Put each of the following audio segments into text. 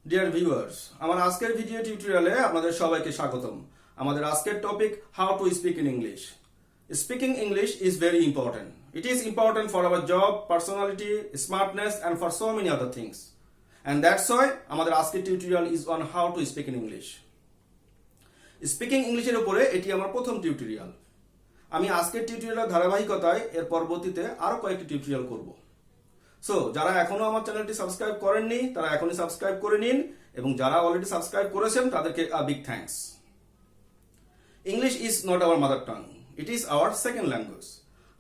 Dear viewers, আমার আজকের video টিউটোরিয়ালে আপনাদের সবাইকে স্বাগতম। আমাদের আজকের topic how to speak in English. Speaking English is very important. It is important for our job, personality, smartness and for so many other things. And that's why আমাদের আজকের tutorial is on how to speak in English. Speaking ইংলিশের উপরে এটি আমার প্রথম tutorial. আমি আজকের টিউটোরিয়ালের ধারাবাহিকতায় এর পরবর্তীতে আরও কয়েকটি টিউটোরিয়াল করব। সো যারা এখনো আমার চ্যানেলটি সাবস্ক্রাইব করেননি তারা এখনই সাবস্ক্রাইব করে নিন, এবং যারা অলরেডি সাবস্ক্রাইব করেছেন তাদেরকে big thanks. English is not our mother tongue, it is our second language.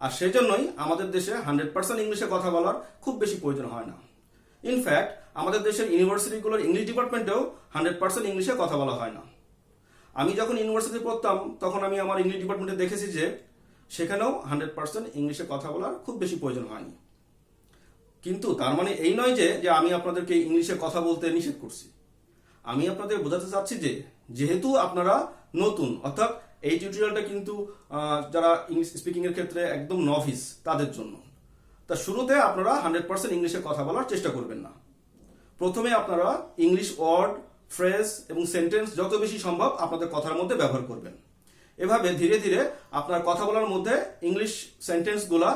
আর সেজন্যই আমাদের দেশে 100% ইংলিশে কথা বলার খুব বেশি প্রয়োজন হয় না। ইনফ্যাক্ট আমাদের দেশের ইউনিভার্সিটিগুলোর ইংলিশ ডিপার্টমেন্টেও 100% ইংলিশে কথা বলা হয় না। আমি যখন ইউনিভার্সিটি পড়তাম তখন আমি আমার ইংলিশ ডিপার্টমেন্টে দেখেছি যে সেখানেও 100% ইংলিশে কথা বলার খুব বেশি প্রয়োজন হয়নি। কিন্তু তার মানে এই নয় যে আমি আপনাদেরকে ইংলিশে কথা বলতে নিষেধ করছি। আমি আপনাদের বোঝাতে চাচ্ছি যে যেহেতু আপনারা নতুন, অর্থাৎ এই টিউটোরিয়ালটা কিন্তু যারা ইংলিশ স্পিকিং এর ক্ষেত্রে একদম নভিস তাদের জন্য। তা শুরুতে আপনারা 100% ইংলিশে কথা বলার চেষ্টা করবেন না। প্রথমে আপনারা ইংলিশ ওয়ার্ড, ফ্রেজ এবং সেন্টেন্স যত বেশি সম্ভব আপনাদের কথার মধ্যে ব্যবহার করবেন। এভাবে ধীরে ধীরে আপনার কথা বলার মধ্যে ইংলিশ সেন্টেন্সগুলা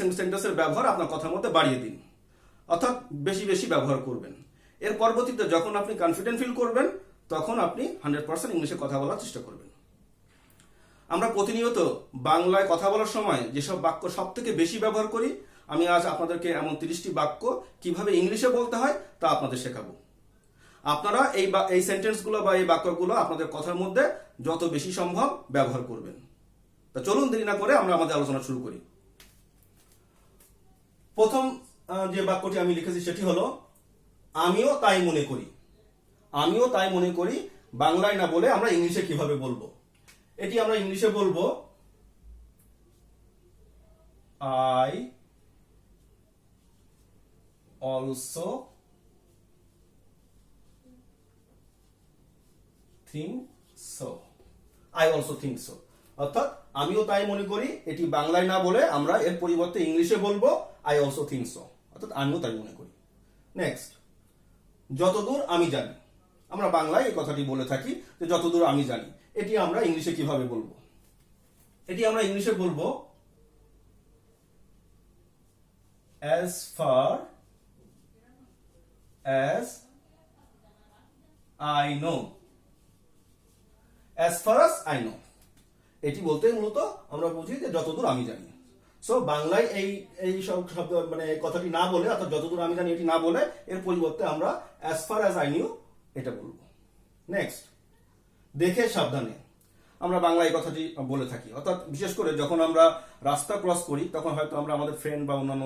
সেন্টেন্সের ব্যবহার আপনার কথার মধ্যে বাড়িয়ে দিন, অর্থাৎ বেশি বেশি ব্যবহার করবেন। এর পরবর্তীতে যখন আপনি কনফিডেন্ট ফিল করবেন তখন আপনি 100% ইংলিশে কথা বলার চেষ্টা করবেন। আমরা প্রতিনিয়ত বাংলায় কথা বলার সময় যেসব বাক্য সব থেকে বেশি ব্যবহার করি, আমি আজ আপনাদেরকে এমন 30টি বাক্য কিভাবে ইংলিশে বলতে হয় তা আপনাদের শেখাবো। আপনারা এই সেন্টেন্সগুলো বা এই বাক্যগুলো আপনাদের কথার মধ্যে যত বেশি সম্ভব ব্যবহার করবেন। তা চলুন দেরি না করে আমরা আমাদের আলোচনা শুরু করি। প্রথম যে বাক্যটি আমি লিখেছি সেটি হলো আমিও তাই মনে করি। আমিও তাই মনে করি বাংলায় না বলে আমরা ইংলিশে কিভাবে বলবো? এটি আমরা ইংলিশে বলবো I also think so. I also think so, অর্থাৎ আমিও তাই মনে করি। এটি বাংলায় না বলে আমরা এর পরিবর্তে ইংলিশে বলবো আই অলসো থিঙ্ক সো, অর্থাৎ আমিও তাই মনে করি। নেক্সট, যতদূর আমি জানি। আমরা বাংলায় এই কথাটি বলে থাকি যে যতদূর আমি জানি। এটি আমরা ইংলিশে কিভাবে বলবো? এটি আমরা ইংলিশে বলবো as far as I know। as far as I know, এটি বলতে মূলত আমরা বুঝি যে যতদূর আমি জানি। সো বাংলায় এই সব শব্দ মানে কথাটি না বলে, অর্থাৎ যতদূর আমি জানি এটি না বলে এর পরিবর্তে আমরা as far as I knew এটা বলবো। নেক্সট, দেখে সাবধানে। আমরা বাংলায় এই কথাটি বলে থাকি, অর্থাৎ বিশেষ করে যখন আমরা রাস্তা ক্রস করি তখন হয়তো আমরা আমাদের ফ্রেন্ড বা অন্যান্য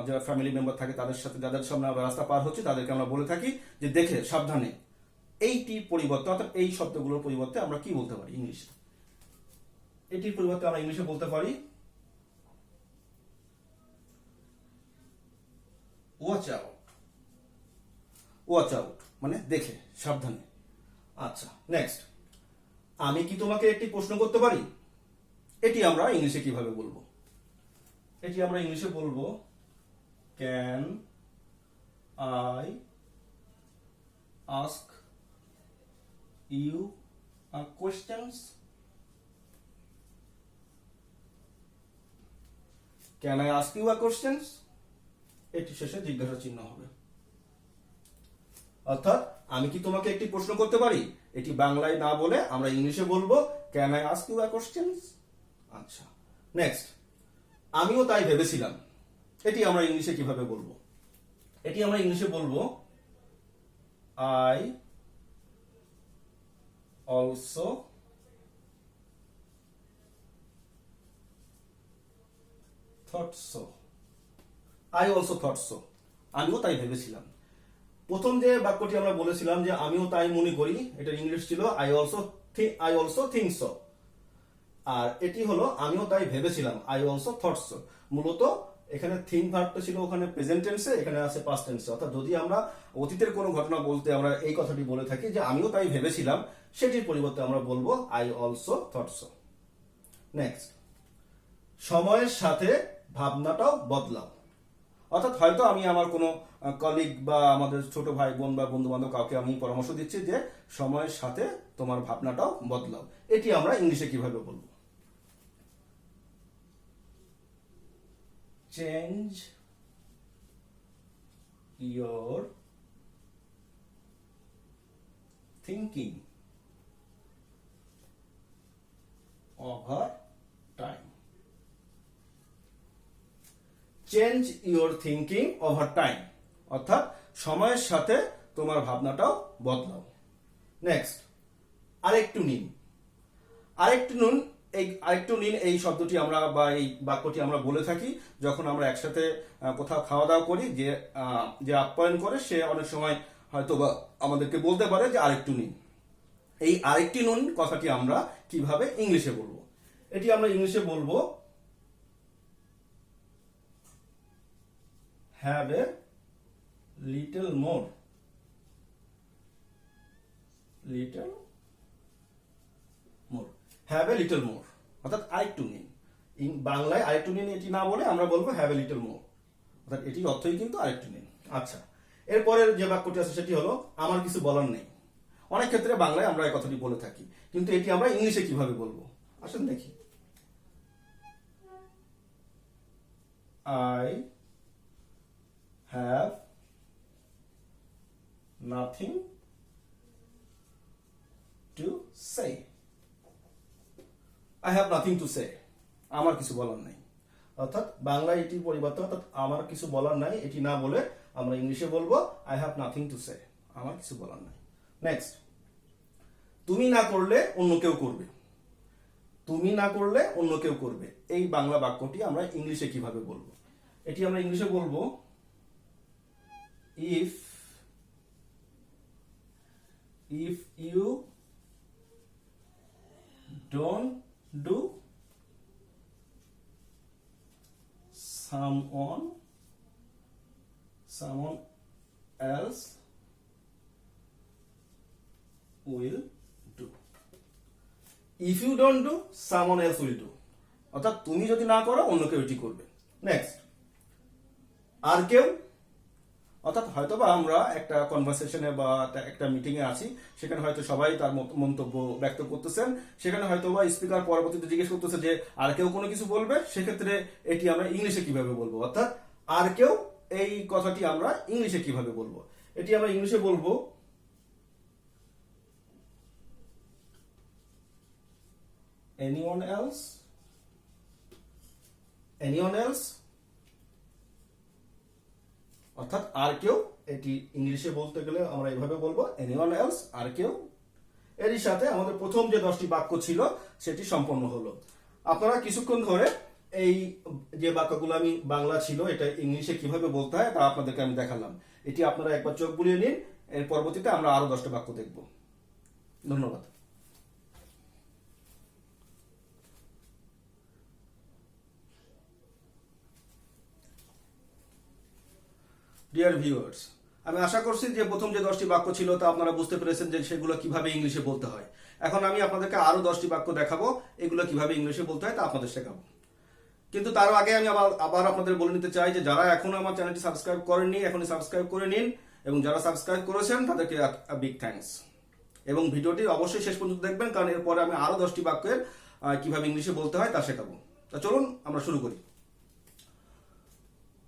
যারা ফ্যামিলি মেম্বার থাকে তাদের সাথে, যাদের সামনে আমরা রাস্তা পার হচ্ছি তাদেরকে আমরা বলে থাকি যে দেখে সাবধানে। এইটির পরিবর্তে, অর্থাৎ এই শব্দগুলোর পরিবর্তে আমরা কি বলতে পারি ইংলিশে? এটির পরিবর্তে আমরা ইংলিশে বলতে পারি ওয়াচ আউট। ওয়াচ আউট মানে দেখে সাবধানে। আচ্ছা, নেক্সট, আমি কি তোমাকে একটি প্রশ্ন করতে পারি? এটি আমরা ইংলিশে কিভাবে বলবো? এটি আমরা ইংলিশে বলবো can I ask you a questions? Can I ask you a questions? এটি শেষে জিজ্ঞাসা চিহ্ন হবে। অর্থাৎ আমি কি তোমাকে একটি প্রশ্ন করতে পারি? এটি বাংলায় না বলে আমরা ইংলিশে বলবো can I ask you a questions? আচ্ছা, নেক্সট, আমিও তাই ভেবেছিলাম। এটি আমরা ইংলিশে কিভাবে বলবো? এটি আমরা ইংলিশে বলবো I also thought so. I also thought so, আমিও তাই ভেবেছিলাম। প্রথম যে বাক্যটি আমরা বলেছিলাম যে আমিও তাই মনে করি, এটার ইংলিশ ছিল আই অলসো থিঙ্ক সো। আর এটি হলো আমিও তাই ভেবেছিলাম, আই অলসো থট সো। মূলত এখানে থিঙ্ক ভার্বটা ছিল ওখানে প্রেজেন্ট টেন্সে, এখানে আছে পাস্ট টেন্সে। অর্থাৎ যদি আমরা অতীতের কোনো ঘটনা বলতে আমরা এই কথাটি বলে থাকি যে আমিও তাই ভেবেছিলাম, সেটির পরিবর্তে আমরা বলবো I also thought so. Next, সময়ের সাথে ভাবনাটাও বদলাও। অর্থাৎ হয়তো আমি আমার কোনো কলিগ বা আমাদের ছোট ভাই বোন বা বন্ধু বান্ধব কাউকে আমি পরামর্শ দিচ্ছি যে সময়ের সাথে তোমার ভাবনাটাও বদলাও। এটি আমরা ইংলিশে কিভাবে বলবো? Change your thinking over time. Change your thinking over time, অর্থাৎ সময়ের সাথে তোমার ভাবনাটাও বদলাও। নেক্সট, আরেকটু নিন। আরেকটু নিন এই শব্দটি আমরা বা এই বাক্যটি আমরা বলে থাকি যখন আমরা একসাথে কোথাও খাওয়া দাওয়া করি, যে আপ্যায়ন করে সে অনেক সময় হয়তো বা আমাদেরকে বলতে পারে যে আরেকটু নিন। এই আরেকটি নুন কথাটি আমরা কিভাবে ইংলিশে বলবো? এটি আমরা ইংলিশে বলবো have a little more. Have a little more, অর্থাৎ আরেকটু নিন। বাংলায় আরেকটু নিন এটি না বলে আমরা বলবো হ্যাভ এ লিটল মোর, অর্থাৎ এটির অর্থই কিন্তু আরেকটু নিন। আচ্ছা, এরপরের যে বাক্যটি আছে সেটি হলো আমার কিছু বলার নেই। অনেক ক্ষেত্রে বাংলায় আমরা এই কথাটি বলে থাকি, কিন্তু এটি আমরা ইংলিশে কিভাবে বলবো? আসেন দেখি। I have nothing to say. I have nothing to say. আমার কিছু বলার নাই। অর্থাৎ বাংলায় এটির পরিবর্তে অর্থাৎ আমার কিছু বলার নাই এটি না বলে আমরা ইংলিশে বলবো I have nothing to say. আমার কিছু বলার নাই। নেক্সট, তুমি না করলে অন্য কেউ করবে। তুমি না করলে অন্য কেউ করবে, এই বাংলা বাক্যটি আমরা ইংলিশে কিভাবে বলবো? এটি আমরা ইংলিশে বলবো if you don't do, someone else will do. If you don't do, someone else will do. অর্থাৎ তুমি যদি না করো অন্য কেউ এটি করবে। নেক্সট, আর কেউ, অর্থাৎ হয়তোবা আমরা একটা কনভারসেশনে বা একটা মিটিং এ আছি, সেখানে হয়তো সবাই তার মন্তব্য ব্যক্ত করতেছেন, সেখানে হয়তোবা স্পিকার পরবর্তীতে জিজ্ঞেস করতেছে যে আর কেউ কোনো কিছু বলবে, সেক্ষেত্রে এটি আমরা ইংলিশে কিভাবে বলবো? অর্থাৎ আর কেউ, এই কথাটি আমরা ইংলিশে কিভাবে বলবো? এটি আমরা ইংলিশে বলবো anyone else. অর্থাৎ আর কেউ, এটি ইংলিশে বলতে গেলে আমরা এভাবে বলবো anyone else, আর কেউ। এরই সাথে আমাদের প্রথম যে 10টি বাক্য ছিল সেটি সম্পন্ন হলো। আপনারা কিছুক্ষণ ধরে এই যে বাক্যগুলো আমি বাংলা ছিল এটা ইংলিশে কিভাবে বলতে হয় তা আপনাদেরকে আমি দেখালাম। এটি আপনারা একবার চোখ বুলিয়ে নিন, এর পরবর্তীতে আমরা আরো 10টা বাক্য দেখব। ধন্যবাদ। ডিয়ার ভিউয়ার্স, আমি আশা করছি যে প্রথম যে 10টি বাক্য ছিল তা আপনারা বুঝতে পেরেছেন যে সেগুলো কিভাবে ইংলিশে বলতে হয়। এখন আমি আপনাদেরকে আরো 10টি বাক্য দেখাবো, এগুলো কিভাবে ইংলিশে বলতে হয় তা আপনাদের শেখাবো। কিন্তু তার আগে আমি আবার আপনাদের বলে নিতে চাই যে যারা এখনো আমার চ্যানেলটি সাবস্ক্রাইব করেননি এখনই সাবস্ক্রাইব করে নিন, এবং যারা সাবস্ক্রাইব করেছেন তাদেরকে বিগ থ্যাঙ্কস। এবং ভিডিওটি অবশ্যই শেষ পর্যন্ত দেখবেন, কারণ এরপরে আমি আরো 10টি বাক্যের কিভাবে ইংলিশে বলতে হয় তা শেখাবো। তা চলুন আমরা শুরু করি।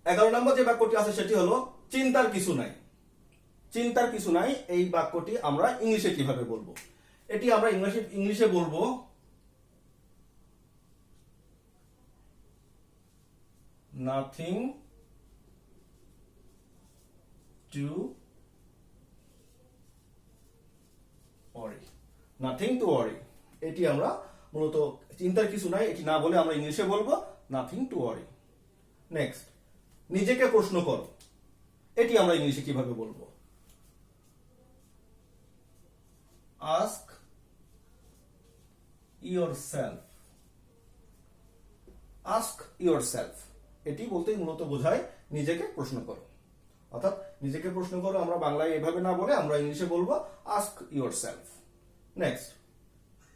11 নম্বর যে বাক্যটি আছে সেটি হলো চিন্তার কিছু নাই। চিন্তার কিছু নাই, এই বাক্যটি আমরা ইংলিশে কিভাবে বলবো? এটি আমরা ইংলিশে বলবো nothing to worry. Nothing to worry. এটি আমরা মূলত চিন্তার কিছু নাই এটি না বলে আমরা ইংলিশে বলবো nothing to worry. নেক্সট, নিজেকে প্রশ্ন করো। এটি আমরা ইংলিশে কিভাবে বলবো? ask yourself. ask yourself. এটি বলতেই মূলত বোঝায় নিজেকে প্রশ্ন করো। অর্থাৎ নিজেকে প্রশ্ন করো আমরা বাংলায় এভাবে না বলে আমরা ইংলিশে বলবো ask yourself. নেক্সট,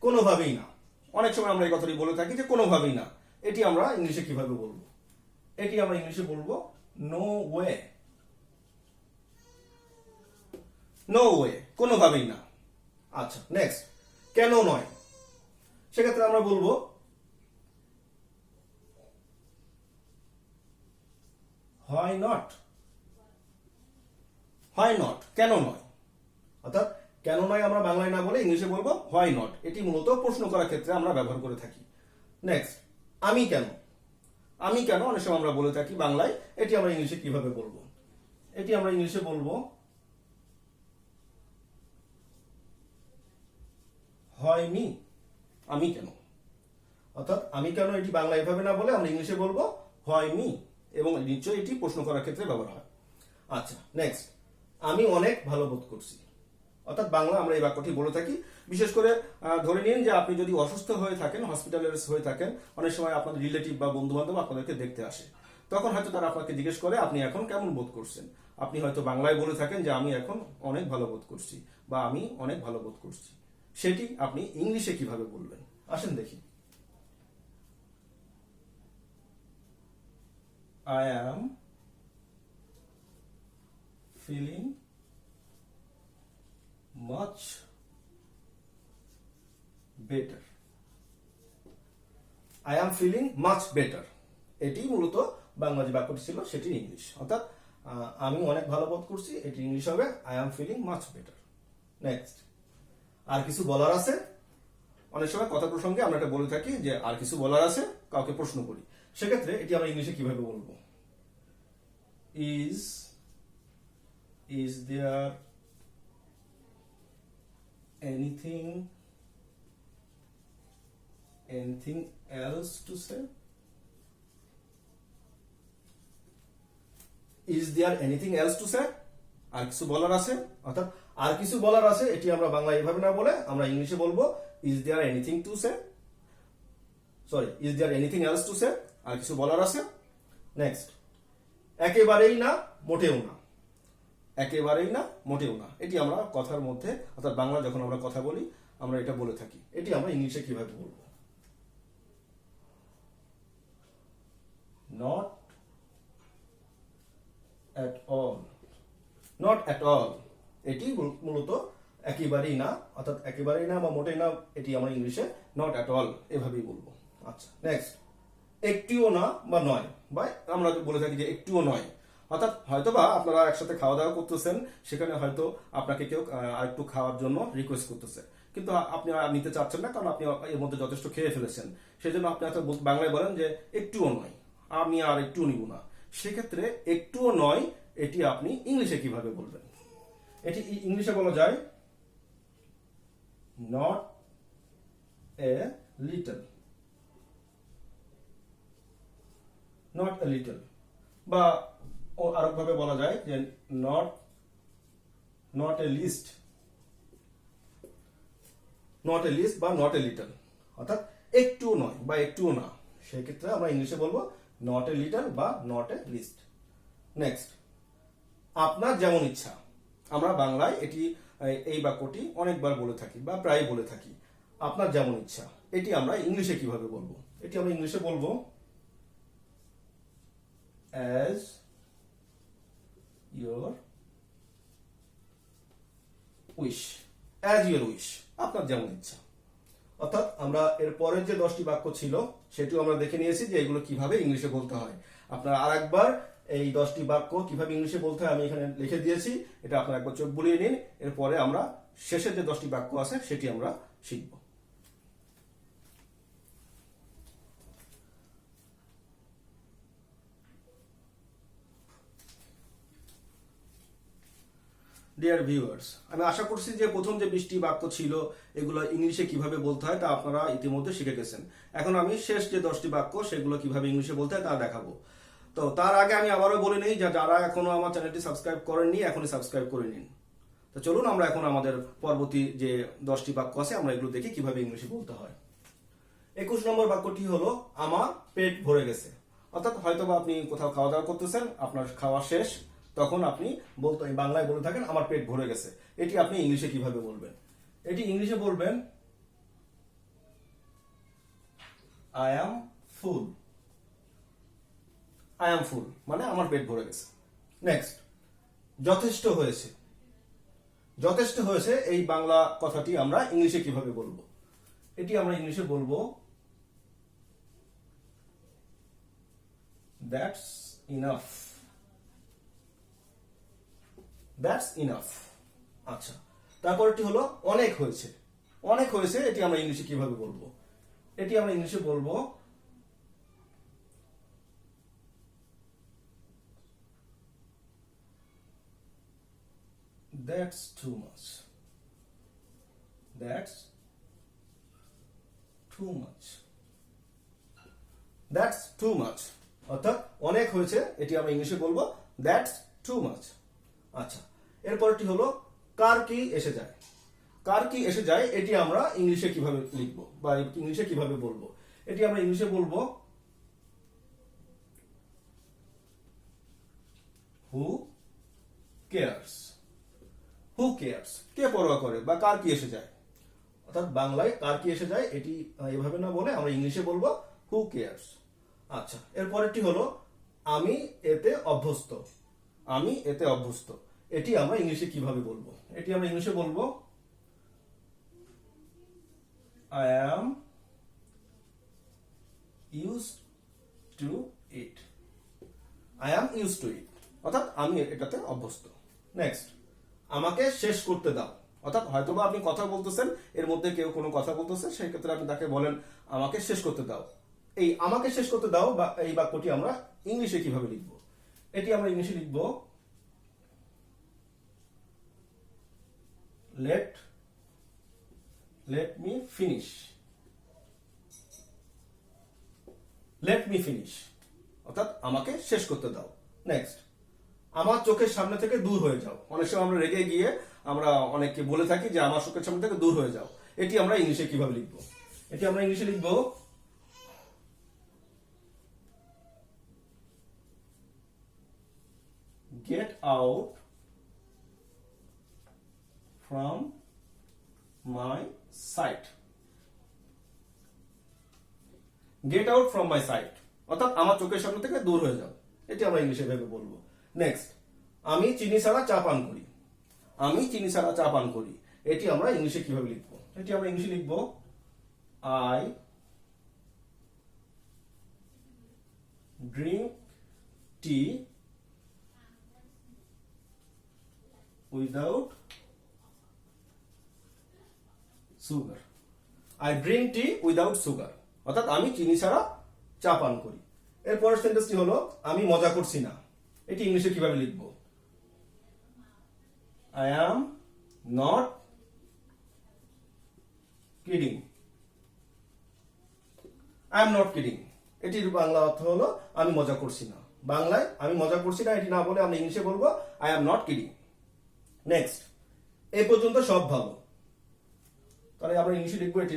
কোনোভাবেই না। অনেক সময় আমরা এই কথাটি বলে থাকি যে কোনোভাবেই না, এটি আমরা ইংলিশে কিভাবে বলবো? এটি আমরা ইংলিশে বলবো নো ওয়ে, নো ওয়ে, কোনোভাবেই না। আচ্ছা, নেক্সট, কেন নয়, সেক্ষেত্রে আমরা বলবো হোয়াই নট, হোয়াই নট, কেন নয়। অর্থাৎ কেন নয় আমরা বাংলায় না বলে ইংলিশে বলবো হোয়াই নট। এটি মূলত প্রশ্ন করার ক্ষেত্রে আমরা ব্যবহার করে থাকি। নেক্সট, আমি কেন, আমি কেন অনেক সময় আমরা বলে থাকি বাংলায়, এটি আমরা ইংলিশে কিভাবে বলবো? এটি আমরা ইংলিশে বলবো হয় মি, আমি কেন। অর্থাৎ আমি কেন এটি বাংলা এভাবে না বলে আমরা ইংলিশে বলবো হয় মি, এবং নিশ্চয়ই এটি প্রশ্ন করার ক্ষেত্রে ব্যবহার হয়। আচ্ছা, নেক্সট, আমি অনেক ভালো বোধ করছি। অর্থাৎ বাংলা আমরা এই বাক্যটি বলে থাকি, বিশেষ করে ধরে নিন যে আপনি যদি অসুস্থ হয়ে থাকেন, হসপিটালাইজ হয়ে থাকেন, অনেক সময় আপনাদের রিলেটিভ বা বন্ধু বান্ধব আপনাদেরকে দেখতে আসে, তখন হয়তো তারা আপনাকে জিজ্ঞেস করে আপনি এখন কেমন বোধ করছেন। আপনি হয়তো বাংলায় বলে থাকেন যে আমি এখন অনেক ভালো বোধ করছি, বা আমি অনেক ভালো বোধ করছি। সেটি আপনি ইংলিশে কিভাবে বলবেন? আসেন দেখি। I am feeling much better. I am feeling much better. এটি মূলত বাংলা যে বাক্যটি ছিল সেটি ইংলিশ। অর্থাৎ আমি অনেক ভালো বোধ করছি, এটি ইংলিশ হবে I am feeling much better. Next, আর কিছু বলার আছে? অনেক সময় কথা প্রসঙ্গে আমরা এটা বলে থাকি যে আর কিছু বলার আছে, কাউকে প্রশ্ন করি, সেক্ষেত্রে এটি আমরা ইংলিশে কিভাবে বলবো? Is there anything else to say? Is there anything else to say? আর কিছু বলার আছে। অর্থাৎ আর কিছু বলার আছে, এটি আমরা বাংলায় এভাবে না বলে আমরা ইংলিশে বলবো is there anything to say? Sorry, is there anything else to say? আর কিছু বলার আছে। নেক্সট, একেবারেই না, মোটেও না। একেবারেই না, মোটেও না, এটি আমরা কথার মধ্যে, অর্থাৎ বাংলা যখন আমরা কথা বলি আমরা এটা বলে থাকি। এটি আমরা ইংলিশে কিভাবে বলবো? Not at all, not at all, এটি মূলত একেবারেই না, অর্থাৎ একেবারেই না বা মোটেই না, এটি আমরা ইংলিশে not at all এভাবেই বলবো। আচ্ছা, নেক্সট, একটিও না বা নয়, বা আমরা বলে থাকি যে একটুও নয়। অর্থাৎ হয়তোবা আপনারা একসাথে খাওয়া দাওয়া করতেছেন, সেখানে হয়তো আপনাকে কেউ আরেকটু খাওয়ার জন্য রিকোয়েস্ট করতেছে, কিন্তু আপনি আর নিতে চাচ্ছেন না, কারণ আপনি এর মধ্যে যথেষ্ট খেয়ে ফেলেছেন। সেই জন্য আপনি হয়তো বাংলায় বলেন যে একটুও নয়, আমি আর একটুও নিব না। সেক্ষেত্রে একটুও নয় এটি আপনি ইংলিশে কিভাবে বলবেন? এটি ইংলিশে বলা যায় not a little, not a little, বা আরেকভাবে বলা যায় যে not a least, not a least বা নট এ লিটল। অর্থাৎ একটুও নয় বা একটুও না, সেক্ষেত্রে আমরা ইংলিশে বলবো নট এ লিটল বা নট এ লিস্ট। নেক্সট, আপনার যেমন ইচ্ছা। আমরা বাংলায় এটি এই বাক্যটি অনেকবার বলে থাকি বা প্রায় বলে থাকি, আপনার যেমন ইচ্ছা। এটি আমরা ইংলিশে কিভাবে বলবো? এটি আমরা ইংলিশে বলবো as your wish, as your wish, আপনার যেমন ইচ্ছা। অর্থাৎ আমরা এর পরের যে 10টি বাক্য ছিল সেটিও আমরা দেখে নিয়েছি যে এগুলো কিভাবে ইংলিশে বলতে হয়। আপনারা আরেকবার এই 10টি বাক্য কিভাবে ইংলিশে বলতে হয় আমি এখানে লিখে দিয়েছি, এটা আপনারা একবার চোখ বুলিয়ে নিন। এরপরে আমরা শেষের যে 10টি বাক্য আছে সেটি আমরা শিখব। ডিয়ার ভিউয়ার্স, আমি আশা করছি যে প্রথম যে 20টি বাক্য ছিল এগুলো ইংলিশে কিভাবে বলতে হয় তা আপনারা ইতিমধ্যে শিখে গেছেন। এখন আমি শেষ যে 10টি বাক্য সেগুলো কিভাবে ইংলিশে বলতে হয় তা দেখাবো। তো তার আগে আমি আবারও বলে নিই, যারা এখনো আমার চ্যানেলটি সাবস্ক্রাইব করেননি এখনই সাবস্ক্রাইব করে নিন। তো চলুন আমরা এখন আমাদের পরবর্তী যে 10টি বাক্য আছে আমরা এগুলো দেখি কিভাবে ইংলিশে বলতে হয়। 21 নম্বর বাক্যটি হলো আমার পেট ভরে গেছে। অর্থাৎ হয়তোবা আপনি কোথাও খাওয়া দাওয়া করতেছেন, আপনার খাওয়া শেষ, তখন আপনি বাংলায় বলে থাকেন আমার পেট ভরে গেছে। এটি আপনি ইংলিশে কিভাবে বলবেন? এটি ইংলিশে বলবেন I am full, I am full মানে আমার পেট ভরে গেছে। নেক্সট, যথেষ্ট হয়েছে। যথেষ্ট হয়েছে এই বাংলা কথাটি আমরা ইংলিশে কিভাবে বলবো? এটি আমরা ইংলিশে বলবো দ্যাটস ইনাফ। That's enough. আচ্ছা, তারপরটি হলো অনেক হয়েছে। অনেক হয়েছে এটি আমরা ইংলিশে কিভাবে বলবো? এটি আমরা ইংলিশে বলবো that's too much. That's too much. That's too much. অর্থাৎ অনেক হয়েছে এটি আমরা ইংলিশে বলবো that's too much. আচ্ছা, এরপরটি হলো কার কি এসে যায়। কার কি এসে যায় এটি আমরা ইংলিশে কিভাবে লিখবো বা ইংলিশে কিভাবে বলবো? এটি আমরা ইংলিশে বলবো who cares. হু কেয়ার্স, কে পরোয়া করে বা কার কি এসে যায়। অর্থাৎ বাংলায় কার কি এসে যায় এটি এভাবে না বলে আমরা ইংলিশে বলবো হু কেয়ার্স। আচ্ছা, এরপরেরটি হলো আমি এতে অভ্যস্ত। আমি এতে অভ্যস্ত এটি আমরা ইংলিশে কিভাবে বলবো? এটি আমরা ইংলিশে বলবো I am used to eat. I am used to eat অর্থাৎ আমি এটাতে অভ্যস্ত। নেক্সট, আমাকে শেষ করতে দাও। অর্থাৎ হয়তোবা আপনি কথা বলতেছেন, এর মধ্যে কেউ কোনো কথা বলতেছে, সেই ক্ষেত্রে আপনি তাকে বলেন আমাকে শেষ করতে দাও। এই আমাকে শেষ করতে দাও বা এই বাক্যটি আমরা ইংলিশে কিভাবে লিখব? এটি আমরা ইংলিশে লিখব let me finish. Let me finish অর্থাৎ আমাকে শেষ করতে দাও। নেক্সট, আমার চোখের সামনে থেকে দূর হয়ে যাও। অনেক সময় আমরা রেগে গিয়ে আমরা অনেককে বলে থাকি যে আমার চোখের সামনে থেকে দূর হয়ে যাও। এটি আমরা ইংলিশে কিভাবে লিখবো? এটি আমরা ইংলিশে লিখবো get out from my sight. Get out from my sight অর্থাৎ আমার চোখের সামনে থেকে দূর হয়ে যাও। এটি আমরা ইংলিশে ভেবে বলবো। নেক্সট, আমি চিনি ছাড়া চা পান করি। আমি চিনি ছাড়া চা পান করি এটি আমরা ইংলিশে কিভাবে লিখবো? এটি আমরা ইংলিশে লিখবো I drink tea without sugar. I drink tea without sugar অর্থাৎ আমি চিনি ছাড়া চা পান করি। এরপরের সেন্টেন্সটি হলো আমি মজা করছি না। এটি ইংলিশে কিভাবে লিখবো? I am not kidding. I am not kidding এটির বাংলা অর্থ হলো আমি মজা করছি না। বাংলায় আমি মজা করছি না এটি না বলে আমরা ইংলিশে বলবো I am not kidding. Next, এই পর্যন্ত সব ভালো। তাহলে আমরা ইংলিশে লিখবো এটি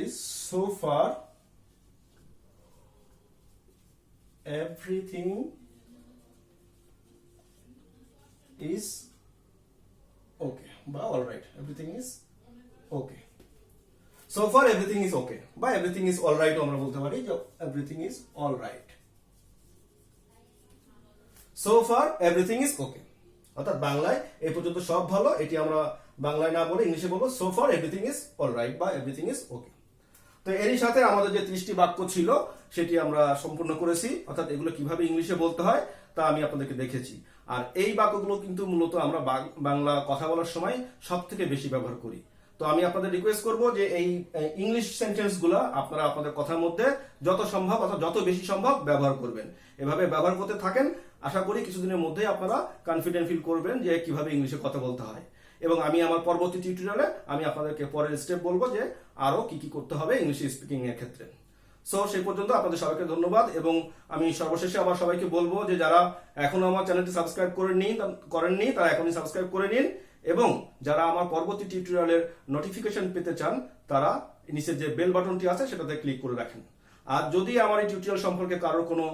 so far everything is okay বা all right, everything is okay. So far everything is okay বা everything is all right আমরা বলতে পারি যে everything is all right. So far everything is okay অর্থাৎ বাংলায় এই পর্যন্ত সব ভালো এটি আমরা বাংলায় না বলে ইংলিশে বলবো so far everything is all right বা everything is okay. তো এরই সাথে আমাদের যে 30টি বাক্য ছিল সেটি আমরা সম্পূর্ণ করেছি। অর্থাৎ এগুলো কিভাবে ইংলিশে বলতে হয় তা আমি আপনাদেরকে দেখেছি। আর এই বাক্যগুলো কিন্তু মূলত আমরা বাংলা কথা বলার সময় সব থেকে বেশি ব্যবহার করি। তো আমি আপনাদের রিকোয়েস্ট করব যে এই ইংলিশ সেন্টেন্সগুলো আপনারা আপনাদের কথার মধ্যে যত সম্ভব অথবা যত বেশি সম্ভব ব্যবহার করবেন। এভাবে ব্যবহার করতে থাকেন, আশা করি কিছুদিনের মধ্যেই আপনারা কনফিডেন্ট ফিল করবেন যে কিভাবে ইংলিশে কথা বলতে হয়। এবং আমি আমার পরবর্তী টিউটোরিয়ালে আমি আপনাদেরকে পরের স্টেপ বলবো যে আরো কি কি করতে হবে ইংলিশ স্পিকিং এর ক্ষেত্রে। সো সেই পর্যন্ত আপনাদের সবাইকে ধন্যবাদ এবং আমি সর্বশেষে আবার সবাইকে বলবো যে যারা এখনো আমার চ্যানেলটি সাবস্ক্রাইব করেননি তারা এখনই সাবস্ক্রাইব করে নিন এবং যারা আমার পরবর্তী টিউটোরিয়ালের নোটিফিকেশন পেতে চান তারা নিচে যে বেল বাটনটি আছে সেটাতে ক্লিক করে রাখেন। আর যদি আমার এই টিউটোরিয়াল সম্পর্কে কারোর কোনো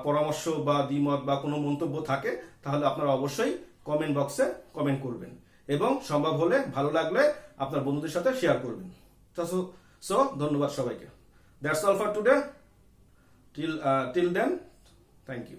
পরামর্শ বা দ্বিমত বা কোনো মন্তব্য থাকে তাহলে আপনারা অবশ্যই কমেন্ট বক্সে কমেন্ট করবেন এবং সম্ভব হলে ভালো লাগলে আপনার বন্ধুদের সাথে শেয়ার করবেন। সো ধন্যবাদ সবাইকে। That's all for today. Till then, thank you.